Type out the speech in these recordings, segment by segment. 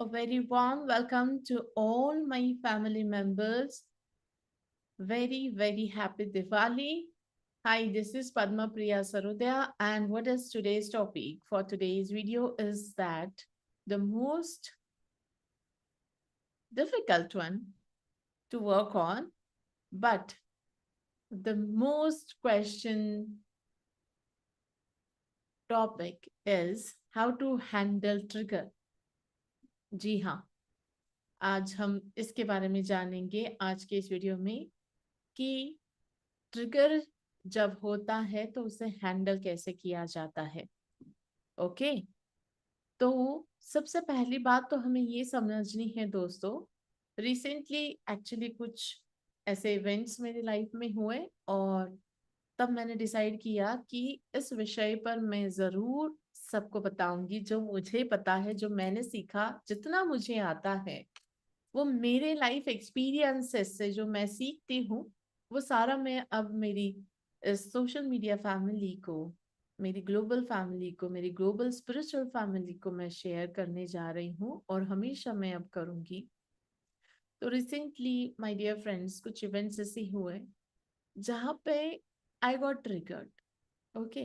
A very warm welcome to all my family members. Very, very happy Diwali. Hi, this is Padma Priya Sarudaya, and what is today's topic for today's video is that the most difficult one to work on, but the most question topic is how to handle trigger. जी हाँ, आज हम इसके बारे में जानेंगे आज के इस वीडियो में कि ट्रिगर जब होता है तो उसे हैंडल कैसे किया जाता है। ओके, तो सबसे पहली बात तो हमें ये समझनी है दोस्तों, रिसेंटली एक्चुअली कुछ ऐसे इवेंट्स मेरी लाइफ में हुए और तब मैंने डिसाइड किया कि इस विषय पर मैं ज़रूर सबको बताऊंगी। जो मुझे पता है, जो मैंने सीखा, जितना मुझे आता है, वो मेरे लाइफ एक्सपीरियंसेस से जो मैं सीखती हूँ, वो सारा मैं अब मेरी सोशल मीडिया फैमिली को, मेरी ग्लोबल फैमिली को, मेरी ग्लोबल स्पिरिचुअल फैमिली को मैं शेयर करने जा रही हूँ और हमेशा मैं अब करूँगी। तो रिसेंटली माय डियर फ्रेंड्स, कुछ इवेंट्स ऐसे हुए जहाँ पे I got triggered. Okay,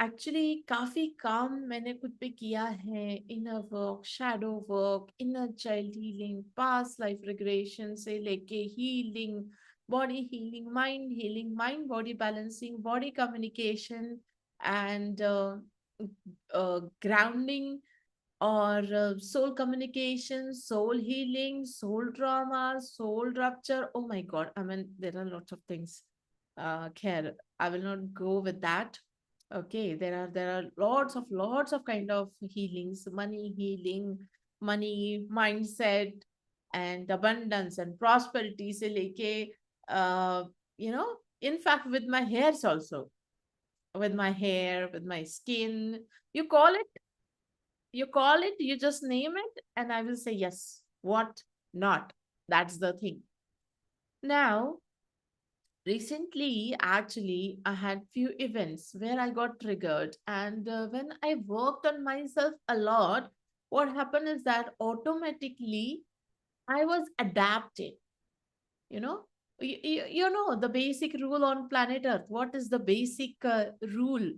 actually काफी काम मैंने खुद पे किया है, inner work, shadow work, inner child healing, past life regression से लेके healing, body healing, mind body balancing, body communication and grounding और soul communication, soul healing, soul drama, soul rupture. Oh my God, I mean there are lots of things. Khair, I will not go with that. Okay, there are lots of kind of healings, money healing, money mindset and abundance and prosperity se leke, uh, you know, in fact with my hairs also, with my hair, with my skin. You call it, you just name it, and I will say yes. What not? That's the thing. Now, recently, actually, I had few events where I got triggered, and when I worked on myself a lot, what happened is that automatically I was adapted. You know, you know the basic rule on planet Earth. What is the basic rule?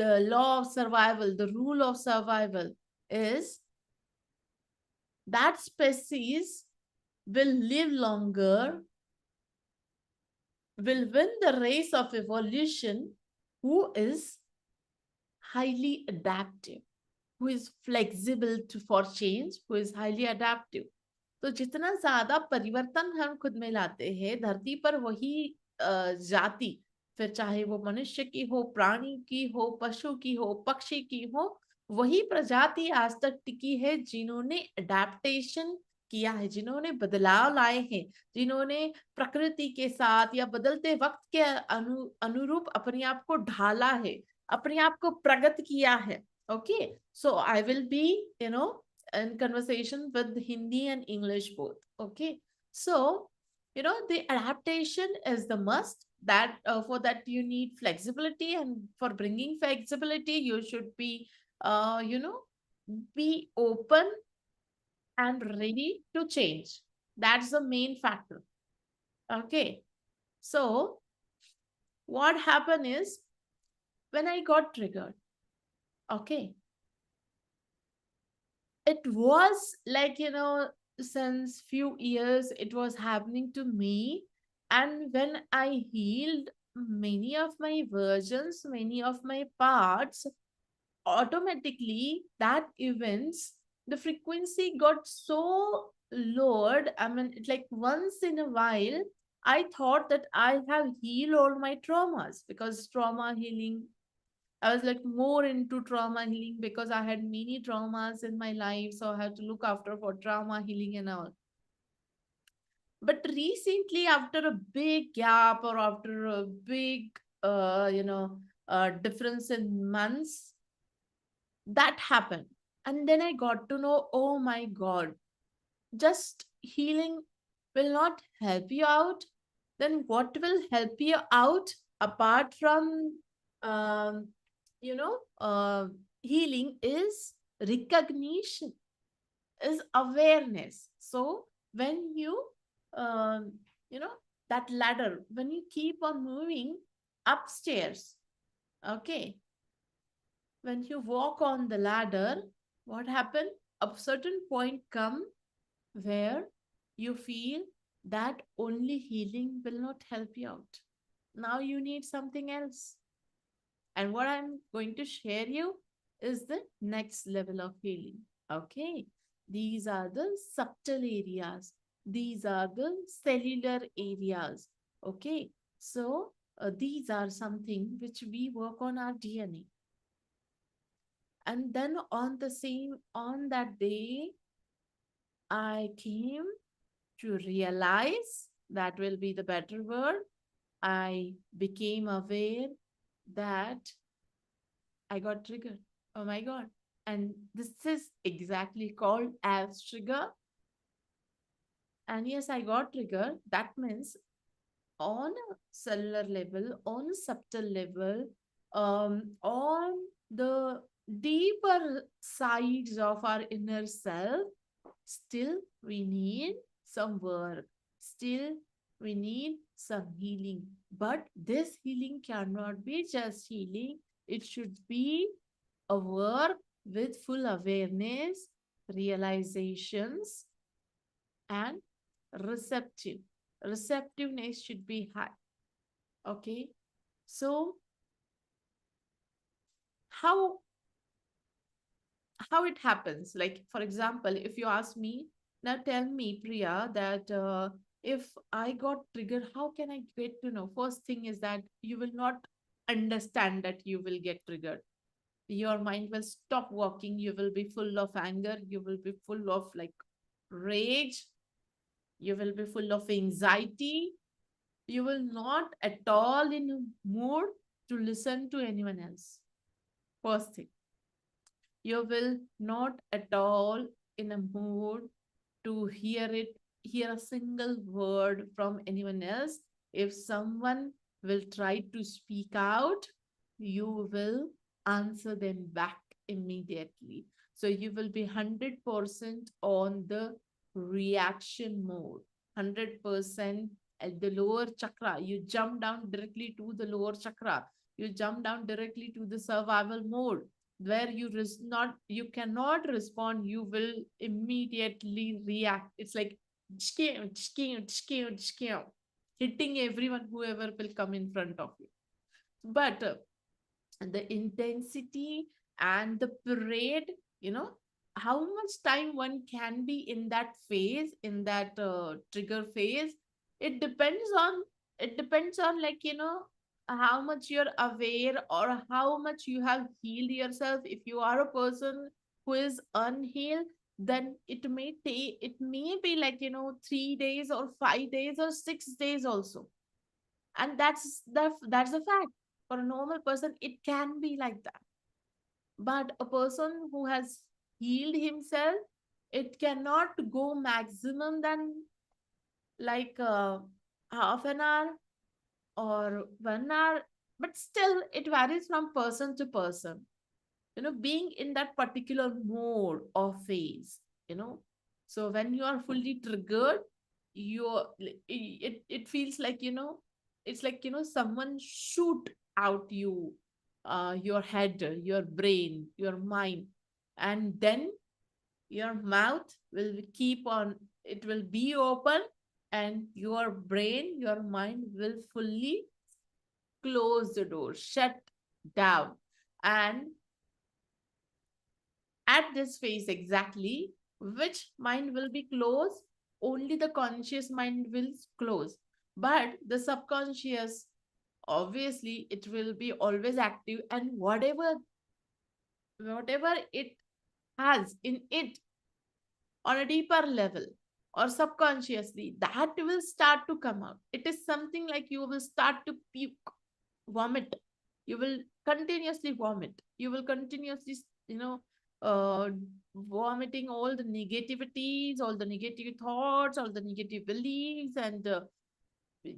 The law of survival, the rule of survival is that species will live longer, will win the race of evolution, who is highly adaptive, who is flexible to for change, who is highly adaptive. तो जितना ज्यादा परिवर्तन हम खुद में लाते हैं धरती पर, वही जाति, फिर चाहे वो मनुष्य की हो, प्राणी की हो, पशु की हो, पक्षी की हो, वही प्रजाति आज तक टिकी है जिन्होंने अडेप्टेशन किया है, जिन्होंने बदलाव लाए हैं, जिन्होंने प्रकृति के साथ या बदलते वक्त के अनुरूप अपने आप को ढाला है, अपने आप को प्रगत किया है. Okay, so I will be, you know, in conversation with Hindi and English both. Okay, so the adaptation is the must. That for that you need flexibility, and for bringing flexibility, you should be, you know, be open and ready to change. That's the main factor. Okay, so what happened is when I got triggered. Okay, it was like, since few years it was happening to me, and when I healed many of my versions, many of my parts, automatically that events, the frequency got so lowered. I mean, it like once in a while I thought that I have healed all my traumas, because trauma healing, I was like more into trauma healing because I had many traumas in my life. So I had to look after for trauma healing and all. But recently, after a big gap or after a big, difference in months, that happened. And then I got to know, oh my God, just healing will not help you out. Then what will help you out apart from, um, you know, uh, healing is recognition. is awareness. So when um, you know, that ladder, when you keep on moving upstairs, okay, when you walk on the ladder, what happened? A certain point come where you feel that only healing will not help you out. Now you need something else. And what I'm going to share you is the next level of healing. Okay. These are the subtle areas. These are the cellular areas. Okay. So these are something which we work on our DNA. And then on that day, I came to realize, that will be the better word. I became aware that I got triggered. Oh my God. And this is exactly called as trigger. And yes, I got triggered. That means on a cellular level, on a subtle level, on the deeper sides of our inner self, still we need some work. Still we need some healing. But this healing cannot be just healing. It should be a work with full awareness, realizations, and receptive. Receptiveness should be high. Okay. So how how it happens? Like, for example, if you ask me, now tell me, Priya, that if I got triggered, how can I get to know? First thing is that you will not understand that you will get triggered. Your mind will stop working. You will be full of anger. You will be full of like rage. You will be full of anxiety. You will not at all in a mood to listen to anyone else. First thing, you will not at all in a mood to hear a single word from anyone else. If someone will try to speak out, you will answer them back immediately. So you will be 100% on the reaction mode, 100% at the lower chakra. You jump down directly to the lower chakra. You jump down directly to the survival mode where you cannot respond. You will immediately react. It's like hitting everyone whoever will come in front of you. But the intensity and the parade, how much time one can be in that phase, in that trigger phase, it depends on like, how much you're aware or how much you have healed yourself. If you are a person who is unhealed, then it may be like, 3 days or 5 days or 6 days also. And that's a fact. For a normal person it can be like that, but a person who has healed himself, it cannot go maximum than like half an hour or 1 hour. But still it varies from person to person, being in that particular mode or phase, you know so when you are fully triggered, it feels like, it's like, someone shoot out your head, your brain, your mind, and then your mouth will keep on, it will be open, and your brain, your mind will fully close the door, shut down. And at this phase exactly, which mind will be closed? Only the conscious mind will close, but the subconscious, obviously it will be always active, and whatever it has in it on a deeper level or subconsciously, that will start to come out. It is something like you will start to puke, vomit. You will continuously vomit. You will continuously, you know uh, vomiting all the negativities, all the negative thoughts, all the negative beliefs, and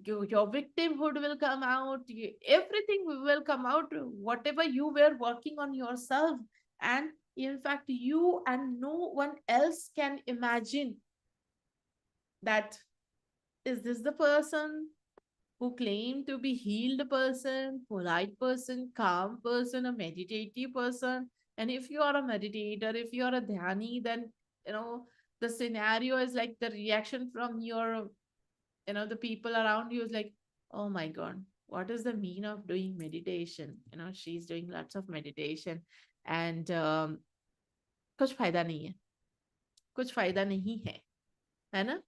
your victimhood will come out. Everything will come out. Whatever you were working on yourself, And in fact, you and no one else can imagine that, is this the person who claim to be healed person, polite person, calm person, a meditative person? And if you are a meditator, if you are a dhyani, then you know the scenario is like the reaction from your, the people around you is like, oh my god, what is the mean of doing meditation? She's doing lots of meditation, and कुछ फायदा नहीं है, कुछ फायदा नहीं है ना?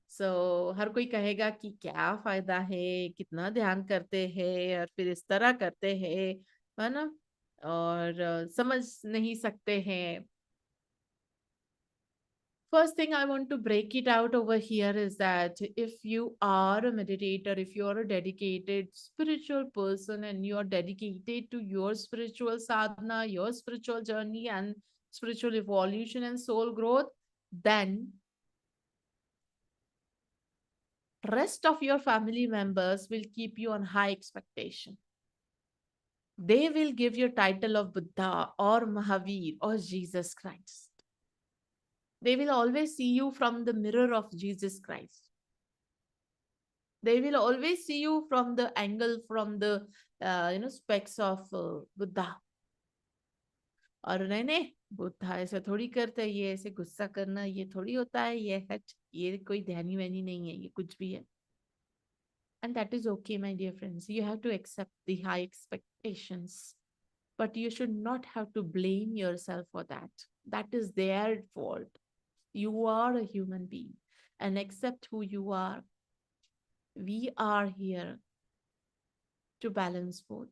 सो हर कोई कहेगा कि क्या फायदा है, कितना ध्यान करते हैं और फिर इस तरह करते हैं, है ना? और समझ नहीं सकते हैं. First thing I want to break it out over here is that if you are a meditator, if you are a dedicated spiritual person and you are dedicated to your spiritual sadhana, your spiritual journey and spiritual evolution and soul growth, then rest of your family members will keep you on high expectation. They will give you title of Buddha or Mahavir or Jesus Christ. They will always see you from the mirror of Jesus Christ. They will always see you from the angle, from the specs of Buddha. और नहीं नहीं, बुद्धा ऐसा थोड़ी करता है, ये ऐसे गुस्सा करना ये थोड़ी होता है, ये हट, ये कोई ध्यानी वैनी नहीं है, ये कुछ भी है. And that is okay, my dear friends. You have to accept the high expectations, but you should not have to blame yourself for that. That is their fault. You are a human being and accept who you are. We are here to balance both.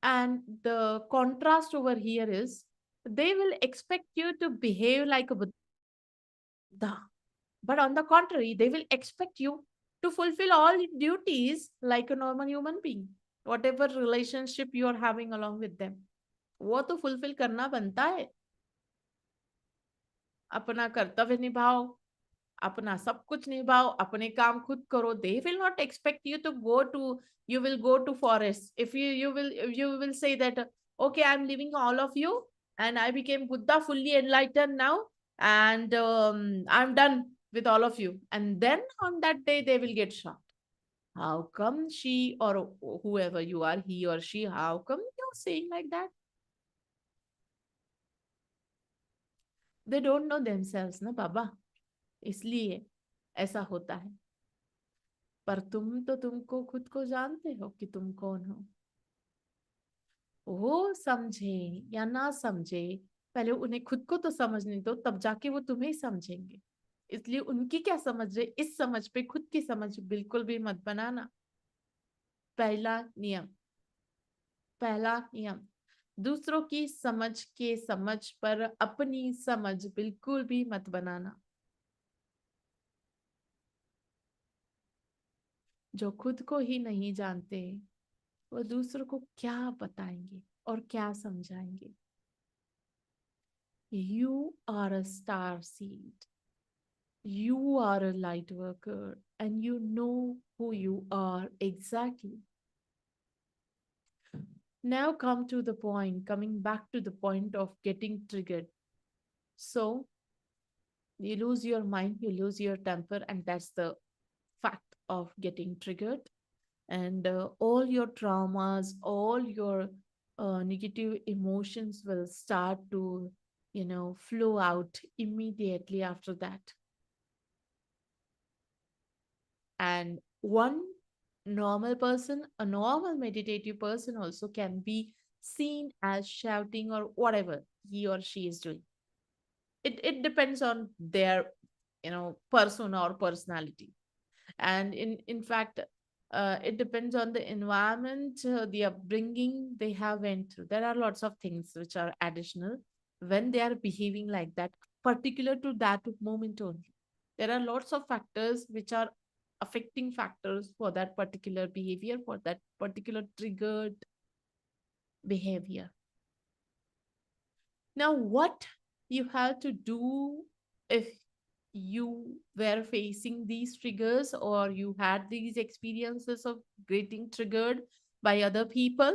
And the contrast over here is they will expect you to behave like a Buddha. But on the contrary, they will expect you to fulfill all duties like a normal human being, whatever relationship you are having along with them. वो तो fulfill करना बनता है. अपना कर्तव्य निभाओ, अपना सब कुछ निभाओ, अपने काम खुद करो. They will not expect you to go to, you will go to forest. If you will say that, okay, I'm leaving all of you and I became Buddha, fully enlightened now, and I'm done with all of you. And then on that day they will get shocked. How come she or whoever you are, he or she, how come you're saying like that? They don't know themselves, na Baba. इसलिए ऐसा होता है. पर तुम तो तुमको खुद को जानते हो कि तुम कौन हो. वो समझे या ना समझे, पहले उन्हें खुद को तो समझने दो, तब जाके वो तुम्हें समझेंगे. इसलिए उनकी क्या समझ रहे, इस समझ पे खुद की समझ बिल्कुल भी मत बनाना. पहला नियम, पहला नियम, दूसरों की समझ के समझ पर अपनी समझ बिल्कुल भी मत बनाना. जो खुद को ही नहीं जानते, वो दूसरों को क्या बताएंगे और क्या समझाएंगे. You are a star seed. You are a light worker and you know who you are exactly. Now come to the point, coming back to the point of getting triggered. So you lose your mind, you lose your temper, and that's the fact of getting triggered. And all your traumas, all your negative emotions will start to, flow out immediately after that. And one normal person, a normal meditative person also can be seen as shouting or whatever he or she is doing. It depends on their, persona or personality. And in fact, it depends on the environment, the upbringing they have went through. There are lots of things which are additional when they are behaving like that, particular to that moment only. There are lots of factors which are affecting factors for that particular behavior, for that particular triggered behavior. Now, what you have to do if you were facing these triggers or you had these experiences of getting triggered by other people?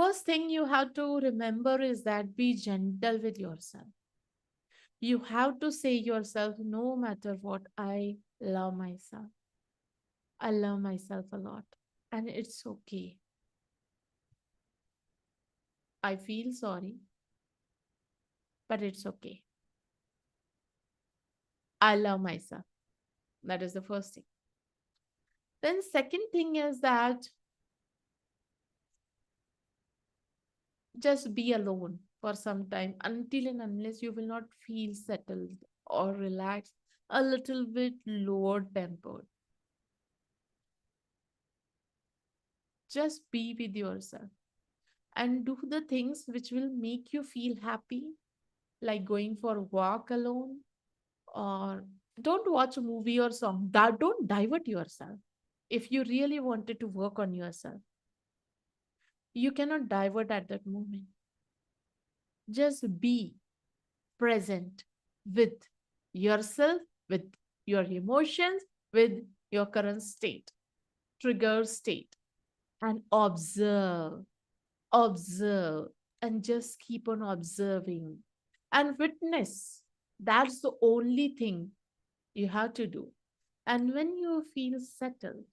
First thing you have to remember is that be gentle with yourself. You have to say yourself, no matter what, I love myself. I love myself a lot. And it's okay. I feel sorry, but it's okay. I love myself. That is the first thing. Then second thing is that just be alone for some time until and unless you will not feel settled or relaxed, a little bit lower tempered. Just be with yourself and do the things which will make you feel happy, like going for a walk alone, or don't watch a movie or song. Don't divert yourself. If you really wanted to work on yourself, you cannot divert at that moment. Just be present with yourself, with your emotions, with your current state, trigger state, and observe, and just keep on observing and witness. That's the only thing you have to do. And when you feel settled,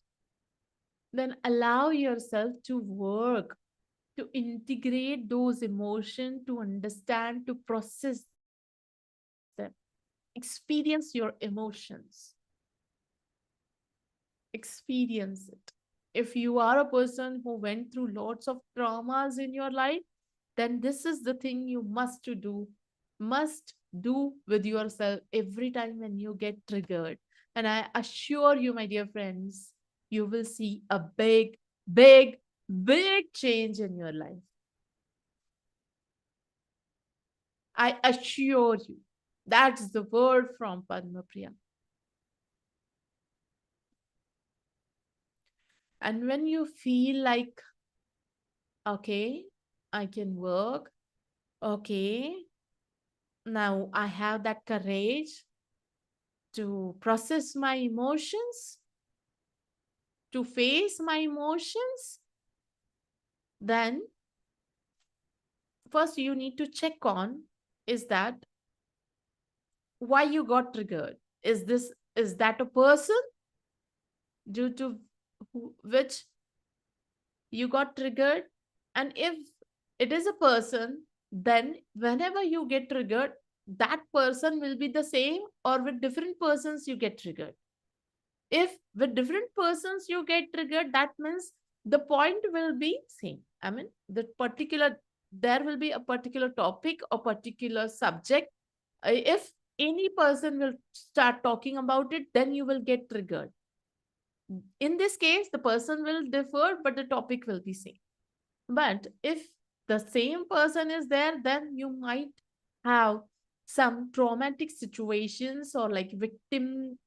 then allow yourself to work, to integrate those emotions, to understand, to process them. Experience your emotions, experience it. If you are a person who went through lots of traumas in your life, then this is the thing you must do with yourself every time when you get triggered. And I assure you, my dear friends, you will see a big, big change in your life. I assure you. That's the word from Padma Priya. And when you feel like, okay, I can work, okay, now I have that courage to process my emotions, to face my emotions, then first you need to check on is that why you got triggered. Is that a person due to which you got triggered? And if it is a person, then whenever you get triggered, that person will be the same, or with different persons you get triggered. If with different persons you get triggered, that means the point will be same. I mean, there will be a particular topic or particular subject. If any person will start talking about it, then you will get triggered. In this case, the person will differ, but the topic will be same. But if the same person is there, then you might have some traumatic situations, or like victim,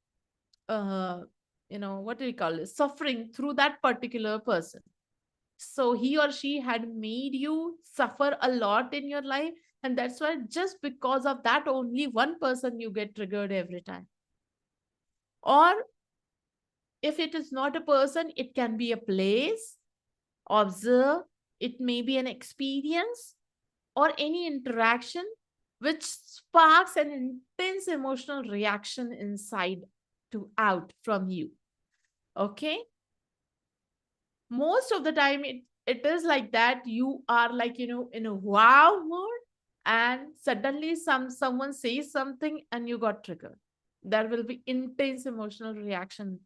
uh, what do you call it, suffering through that particular person. So he or she had made you suffer a lot in your life, and that's why just because of that only one person you get triggered every time. Or if it is not a person, it can be a place. Observe, it may be an experience or any interaction which sparks an intense emotional reaction inside to out from you. Okay, most of the time it is like that. You are like, in a wow mood, and suddenly someone says something and you got triggered. There will be intense emotional reaction,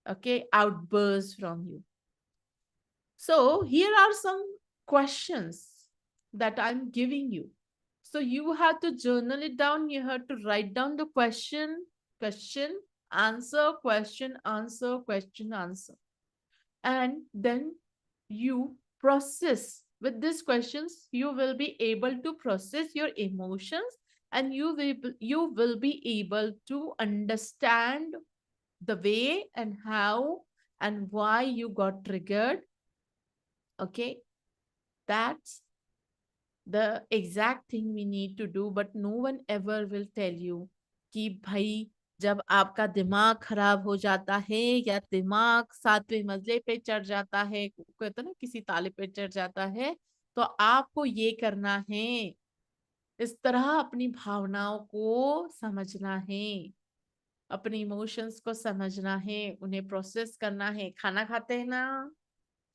okay, outburst from you. So here are some questions that I'm giving you. So you have to journal it down. You have to write down the question, answer, question, answer, question, answer. And then you process with these questions. You will be able to process your emotions, and you will be able to understand the way and how and why you got triggered. Okay, that's the exact thing we need to do. But no one ever will tell you कि भाई जब आपका दिमाग खराब हो जाता है या दिमाग 7वें मंजिले पे चढ़ जाता है, कहते हैं ना किसी ताले पे चढ़ जाता है, तो आपको ये करना है, इस तरह अपनी भावनाओं को समझना है, अपने इमोशंस को समझना है, उन्हें प्रोसेस करना है। खाना खाते हैं ना,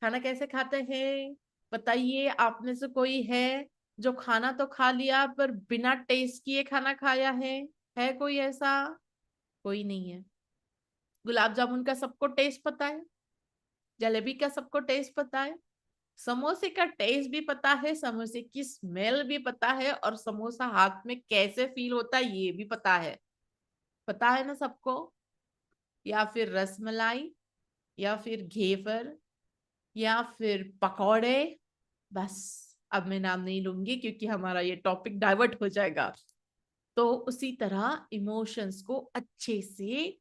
खाना कैसे खाते हैं बताइए? आप में से कोई है जो खाना तो खा लिया पर बिना टेस्ट किए खाना खाया है कोई ऐसा? कोई नहीं है। गुलाब जामुन का सबको टेस्ट पता है, जलेबी का सबको टेस्ट पता है, समोसे का टेस्ट भी पता है, समोसे की स्मेल भी पता है, और समोसा हाथ में कैसे फील होता है ये भी पता है ना सबको? या फिर रसमलाई, या फिर घेवर, या फिर पकौड़े। बस, अब मैं नाम नहीं लूंगी क्योंकि हमारा ये टॉपिक डाइवर्ट हो जाएगा। तो उसी तरह इमोशंस को अच्छे से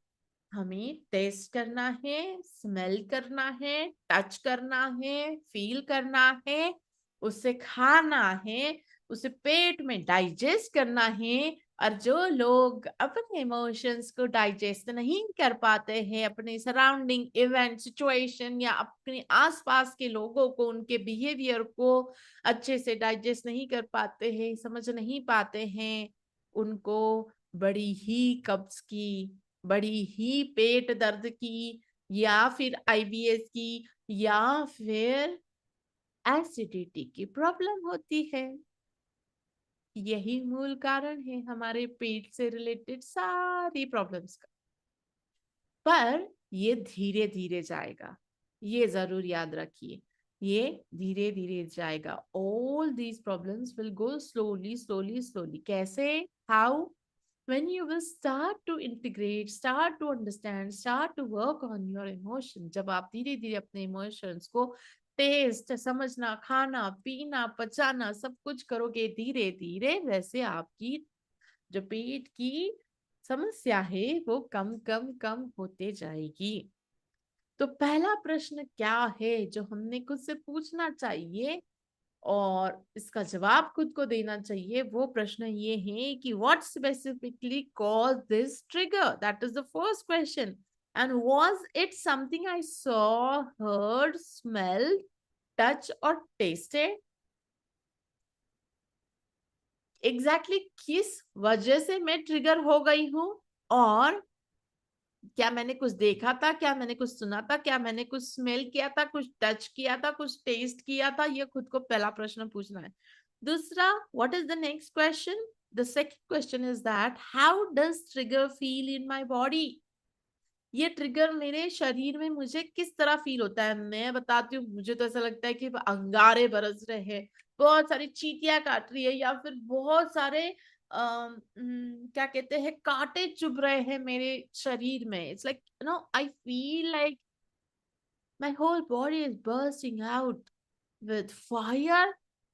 हमें टेस्ट करना है, स्मेल करना है, टच करना है, फील करना है, उसे खाना है, उसे पेट में डाइजेस्ट करना है। और जो लोग अपने इमोशंस को डाइजेस्ट नहीं कर पाते हैं, अपने सराउंडिंग इवेंट सिचुएशन या अपने आसपास के लोगों को, उनके बिहेवियर को अच्छे से डाइजेस्ट नहीं कर पाते हैं, समझ नहीं पाते हैं, उनको बड़ी ही कब्ज की, बड़ी ही पेट दर्द की, या फिर आईबीएस की, या फिर एसिडिटी की प्रॉब्लम होती है। यही मूल कारण है हमारे पेट से रिलेटेड सारी प्रॉब्लम्स का। पर ये धीरे धीरे जाएगा, ये जरूर याद रखिए, ये धीरे धीरे जाएगा। All these problems will go slowly slowly slowly. कैसे? How? when you will start to integrate, start to understand, start to work on your emotion। जब आप धीरे धीरे अपने इमोशंस को टेस्ट, समझना, खाना पीना पचाना सब कुछ करोगे धीरे धीरे, वैसे आपकी जो पेट की समस्या है वो कम कम कम होते जाएगी। तो पहला प्रश्न क्या है जो हमने खुद से पूछना चाहिए और इसका जवाब खुद को देना चाहिए? वो प्रश्न ये है कि what specifically caused this trigger? That is the first question. And was it something I saw, heard, smelled, touched or tasted? Exactly किस वजह से मैं ट्रिगर हो गई हूँ, और क्या मैंने कुछ देखा था, क्या मैंने कुछ सुना था, क्या मैंने कुछ स्मेल किया था, कुछ टच किया था, कुछ टेस्ट किया था? ये खुद को पहला प्रश्न पूछना है। दूसरा, what is the next question? The second question is that how does trigger feel in my body? ये ट्रिगर मेरे शरीर में मुझे किस तरह फील होता है? मैं बताती हूँ, मुझे तो ऐसा लगता है कि अंगारे बरस रहे हैं, बहुत सारी चींटियां काट रही है, या फिर बहुत सारे क्या कहते हैं, कांटे चुभ रहे हैं मेरे शरीर में। It's like I feel like my whole body is bursting out with fire,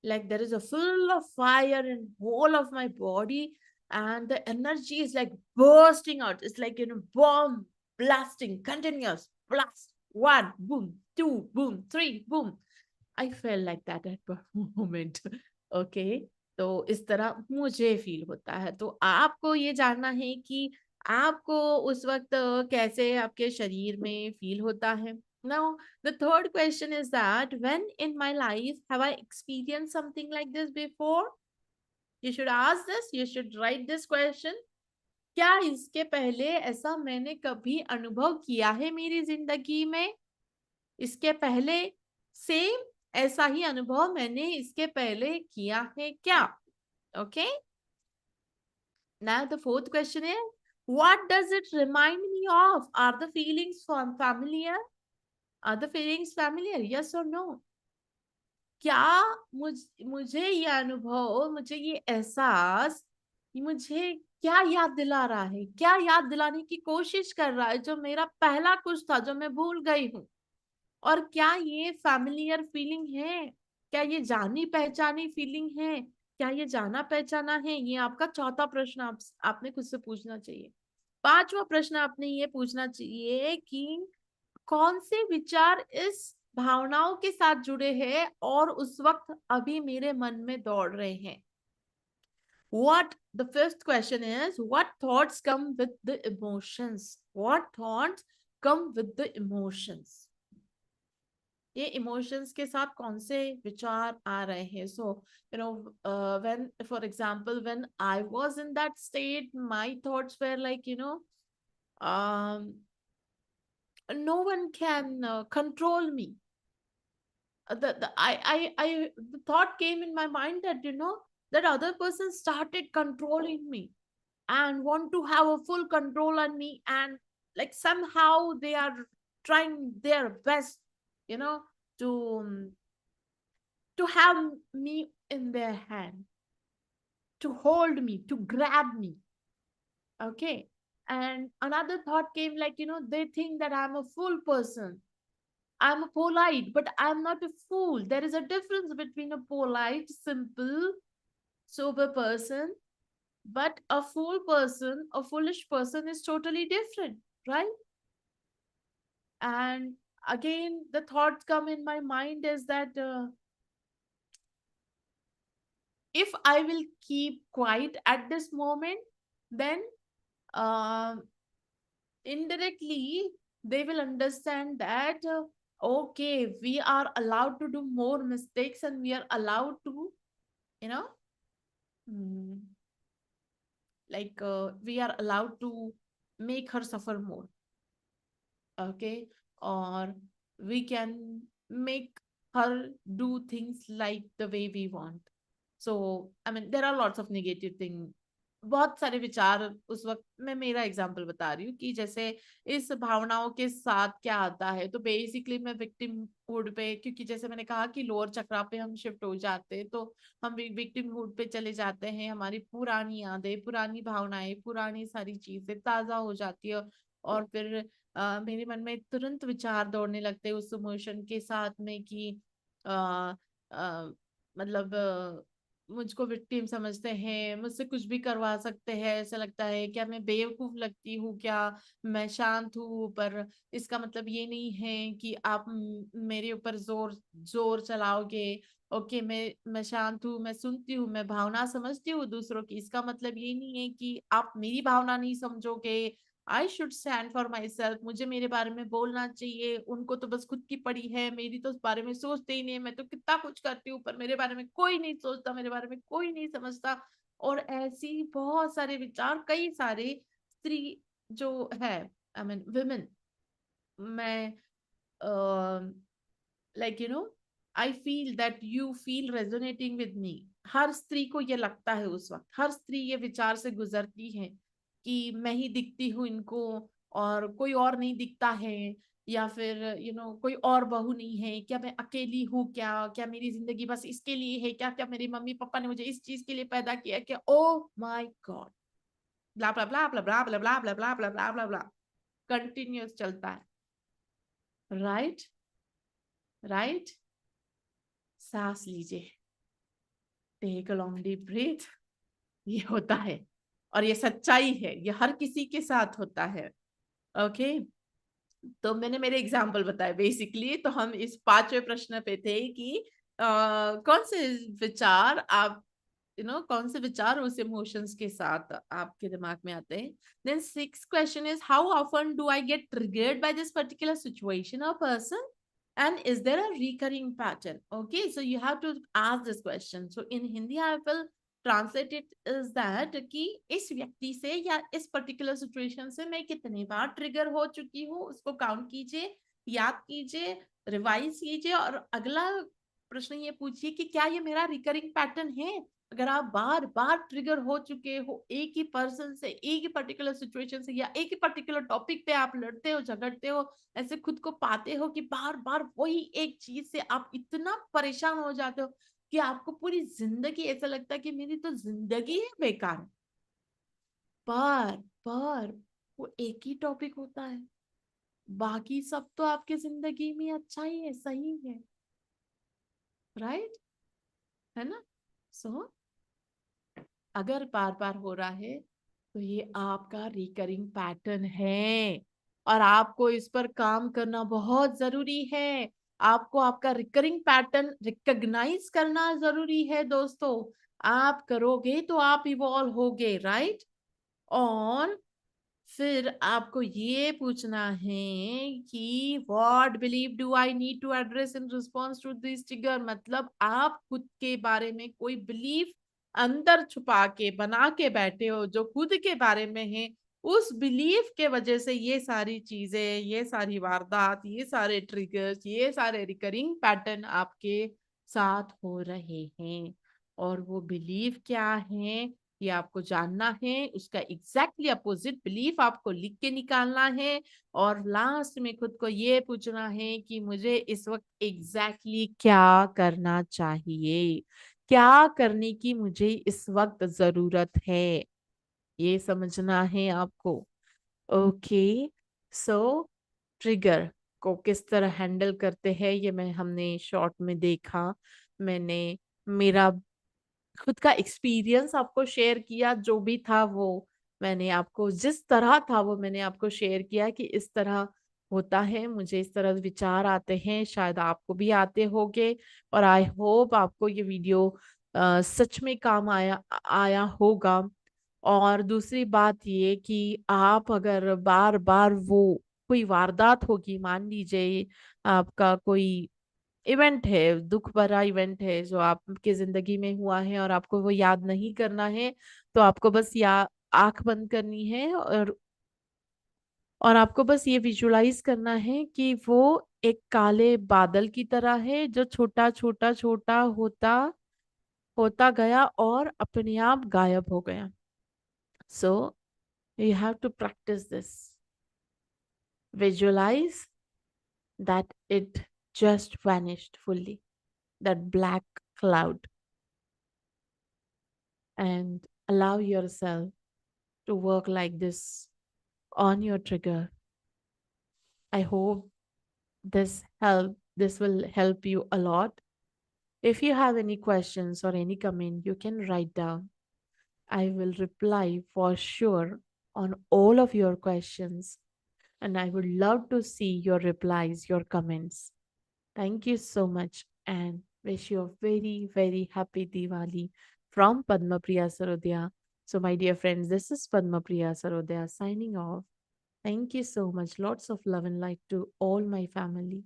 like there is a full of fire in whole of my body, and the energy is like bursting out. It's like bomb blasting, continuous blast, one boom, two boom, three boom. I felt like that at the moment. Okay, तो इस तरह मुझे feel होता है। तो आपको ये जानना है कि आपको उस वक्त कैसे आपके शरीर में फील होता है। Now, the third question is that when in my life have I experienced something like this before? You should ask this, you should write this question. क्या इसके पहले ऐसा मैंने कभी अनुभव किया है मेरी जिंदगी में? इसके पहले सेम ऐसा ही अनुभव मैंने इसके पहले किया है क्या? Okay. Now the fourth question is, what does it remind me of? Are the feelings familiar? Are the feelings familiar? Yes or no? क्या मुझे ये अनुभव, मुझे ये एहसास, मुझे क्या याद दिला रहा है, क्या याद दिलाने की कोशिश कर रहा है जो मेरा पहला कुछ था जो मैं भूल गई हूँ? और क्या ये फैमिलियर फीलिंग है? क्या ये जानी पहचानी फीलिंग है? क्या ये जाना पहचाना है? ये आपका चौथा प्रश्न आपने खुद से पूछना चाहिए। पांचवा प्रश्न आपने ये पूछना चाहिए कि कौन से विचार इस भावनाओं के साथ जुड़े हैं और उस वक्त अभी मेरे मन में दौड़ रहे हैं। What the fifth question is, what thoughts come with the emotions? What thoughts come with the emotions? ये इमोशंस के साथ कौन से विचार आ रहे हैं. So when for example when I was in that state, my thoughts were like no one can control me. The thought came in my mind that that other person started controlling me and want to have a full control on me, and like somehow they are trying their best, you know to to have me in their hand, to hold me, to grab me. Okay. And another thought came, like they think that I'm a fool person. I'm a polite, but I'm not a fool. There is a difference between a polite, simple, sober person, but a fool person, a foolish person is totally different, right? And again, the thoughts come in my mind is that if I will keep quiet at this moment, then uh, indirectly they will understand that okay, we are allowed to do more mistakes and we are allowed to, you know, mm, we are allowed to make her suffer more. Okay. Or we can make her do things like the way we want. So I mean there are lots of negative thing. बहुत सारे विचार उस वक्त, मैं मेरा example बता रही हूँ कि जैसे इस भावनाओं के साथ क्या आता है. तो बेसिकली मैं विक्टिमहुड पे, क्योंकि जैसे मैंने कहा कि लोअर चक्रा पे हम शिफ्ट हो जाते हैं, तो हम विक्टिमहुड पे चले जाते हैं. हमारी पुरानी यादें, पुरानी भावनाएं, पुरानी सारी चीजें ताजा हो जाती है. और फिर मेरे मन में तुरंत विचार दौड़ने लगते हैं उस इमोशन के साथ में कि आ, आ, मतलब मुझको विक्टिम समझते हैं, मुझसे कुछ भी करवा सकते हैं. ऐसा लगता है क्या मैं बेवकूफ लगती हूँ क्या, मैं शांत हूँ, पर इसका मतलब ये नहीं है कि आप मेरे ऊपर जोर जोर चलाओगे. ओके, मैं शांत हूँ, मैं सुनती हूँ, मैं भावना समझती हूँ दूसरों की, इसका मतलब ये नहीं है कि आप मेरी भावना नहीं समझोगे. I should stand for my self. मुझे मेरे बारे में बोलना चाहिए. उनको तो बस खुद की पड़ी है, मेरी तो उस बारे में सोचते ही नहीं. मैं तो कितना कुछ करती हूँ पर मेरे बारे में कोई नहीं सोचता, मेरे बारे में कोई नहीं समझता. और ऐसी बहुत सारे विचार, कई सारे स्त्री जो है, आई मीन वुमेन, मैं like I feel that you feel resonating with me. हर स्त्री को ये लगता है उस वक्त, हर स्त्री ये विचार से गुजरती है कि मैं ही दिखती हूँ इनको और कोई और नहीं दिखता है. या फिर कोई और बहू नहीं है क्या, मैं अकेली हूँ क्या, क्या मेरी जिंदगी बस इसके लिए है क्या, क्या मेरे मम्मी पापा ने मुझे इस चीज के लिए पैदा किया क्या. Oh my god, blah blah blah blah blah blah blah blah blah blah blah blah blah, continuous चलता है. राइट. राइट. सांस लीजिए, take a long deep breath. ये होता है और ये सच्चाई है, ये हर किसी के साथ होता है. ओके. तो मैंने मेरे एग्जाम्पल बताए बेसिकली. तो हम इस पांचवें प्रश्न पे थे कि कौन से विचार आप कौन से विचार उस इमोशंस के साथ आपके दिमाग में आते हैं. Then six question is how often do I get triggered by this particular situation और person, and is there a recurring pattern. Okay, so you have to ask this question. So in Hindi I will translate it is that कि इस व्यक्ति से या इस particular situation से मैं कितनी बार ट्रिगर हो चुकी हूँ, उसको काउंट कीजिए, याद कीजिए, रिवाइज कीजिए और अगला प्रश्न ये पूछिए कि क्या ये मेरा रिकरिंग पैटर्न है. अगर आप बार बार ट्रिगर हो चुके हो एक ही पर्सन से, एक ही पर्टिकुलर सिचुएशन से, या एक ही पर्टिकुलर टॉपिक पे आप लड़ते हो, झगड़ते हो, ऐसे खुद को पाते हो कि बार बार वही एक चीज से आप इतना परेशान हो जाते हो कि आपको पूरी जिंदगी ऐसा लगता है कि मेरी तो जिंदगी है बेकार. पर वो एक ही टॉपिक होता है, बाकी सब तो आपकी जिंदगी में अच्छा ही है, सही है. राइट. है ना. सो अगर बार बार हो रहा है तो ये आपका रिकरिंग पैटर्न है और आपको इस पर काम करना बहुत जरूरी है. आपको आपका रिकरिंग पैटर्न रिकॉग्नाइज करना जरूरी है दोस्तों. आप करोगे तो आप इवॉल्व होगे. राइट. और फिर आपको ये पूछना है कि what believe do I need to address in response to this trigger, मतलब आप खुद के बारे में कोई बिलीफ अंदर छुपा के बना के बैठे हो जो खुद के बारे में है। उस बिलीफ के वजह से ये सारी चीजें, ये सारी वारदात, ये सारे ट्रिगर्स, ये सारे रिकरिंग पैटर्न आपके साथ हो रहे हैं। और वो बिलीफ क्या है ये आपको जानना है, उसका एग्जैक्टली अपोजिट बिलीफ आपको लिख के निकालना है। और लास्ट में खुद को ये पूछना है कि मुझे इस वक्त एग्जैक्टली क्या करना चाहिए, क्या करने की मुझे इस वक्त जरूरत है, ये समझना है आपको। ओके, सो ट्रिगर को किस तरह हैंडल करते हैं ये मैं हमने शॉर्ट में देखा। मैंने मेरा खुद का एक्सपीरियंस आपको शेयर किया, जो भी था वो मैंने आपको जिस तरह था वो मैंने आपको शेयर किया कि इस तरह होता है, मुझे इस तरह विचार आते हैं, शायद आपको भी आते होंगे। और आई होप आपको ये वीडियो सच में काम आया आया होगा। और दूसरी बात ये कि आप अगर बार बार वो कोई वारदात होगी, मान लीजिए आपका कोई इवेंट है, दुख भरा इवेंट है जो आपकी जिंदगी में हुआ है और आपको वो याद नहीं करना है, तो आपको बस या आंख बंद करनी है और आपको बस ये विजुलाइज करना है कि वो एक काले बादल की तरह है जो छोटा छोटा छोटा होता होता गया और अपने आप गायब हो गया। So you have to practice this, visualize that it just vanished fully, that black cloud, and allow yourself to work like this on your trigger. I hope this will help you a lot. If you have any questions or any comment, you can write down. I will reply for sure on all of your questions, and I would love to see your replies, your comments. Thank you so much and wish you a very, very happy Diwali from Padma Priya Sarodya. So, my dear friends, this is Padma Priya Sarodya signing off. Thank you so much. Lots of love and light to all my family.